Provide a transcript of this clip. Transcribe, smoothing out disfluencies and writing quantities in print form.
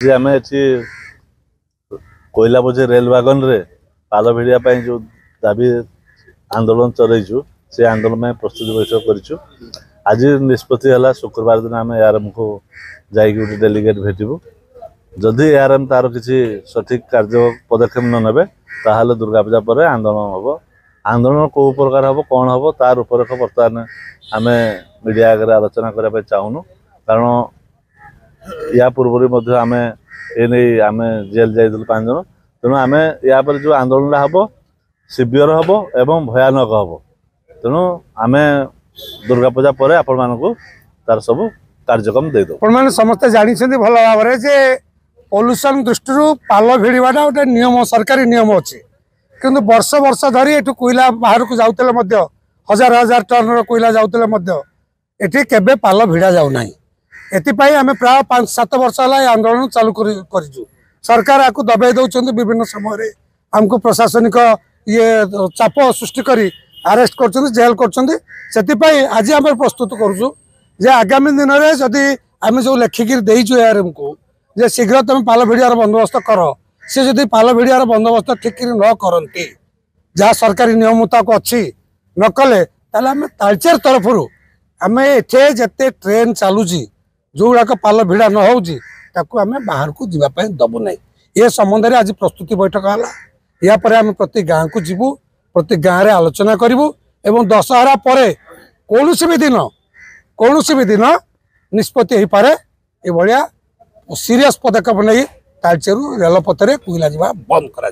जे आम एटी कोयला बोझे rail wagon रे पाल भिड़िया जो दाबी आंदोलन चलैचु से आंदोलन में प्रस्तुति बैठक करूँ। आज निष्पत्ति है शुक्रवार दिन आम एआरएम को जाइए डेलीगेट भेटू। जदि एआरएम तार किसी सठिक कार्य पदक्षेप न ने ताहले दुर्गा पूजा पर आंदोलन हम। आंदोलन कौ प्रकार हम कौन हम तार रूपरेख बर्तमान आम मीडिया आगे आलोचना करने चाहूनु। कारण या पूर्व आम आम जेल जाइल 5 जन। तेणु आम या जो आंदोलन हम सिवियर हम एवं भयानक हम। तेणु आम दुर्गा पूजा पर आपण मानक तार सब कार्यक्रम दे दो। समस्ते जानते भल भाव जे पॉल्यूशन दृष्टि पाल भिड़ाटा गोटे नियम सरकारी नियम अच्छी किंतु वर्ष वर्ष धरी एठू कोईला बाहर को जाऊले हजार हजार टन कोईला जाऊले केबे पाल भिड़ा जाऊना। एपाई आम प्राय 5-7 वर्ष है आंदोलन चालू कर सरकार आपको दबाई दौरान विभिन्न समय आमको प्रशासनिक ये चाप सृष्टि कर आरेस्ट कर जेल कर आज आम प्रस्तुत करुँ आगामी दिन में जदि आम जो लेखिकी देचु एआरएम को जे शीघ्र तुम पाल भिड़ियार बंदोबस्त कर सी जदि पाल भिड़ियार बंदोबस्त ठीक न करती जहाँ सरकारी नियम मुताबक अच्छी न कले आम तालचेर तरफ आम एठे जिते ट्रेन चलुची जो गुड़ाक पाल भिड़ा न हो बाहर को जीवाई दबू ना। ये संबंध में आज प्रस्तुति बैठक है। यापर आम प्रति गाँव को जीवु प्रति गाँव में आलोचना करूँ एवं दशहरा पर कौन भी दिन निष्पत्ति हो पारे ये सीरियस पदक्षेप नहीं तालचेर रेलपथ में कोईला जावा बंद करा।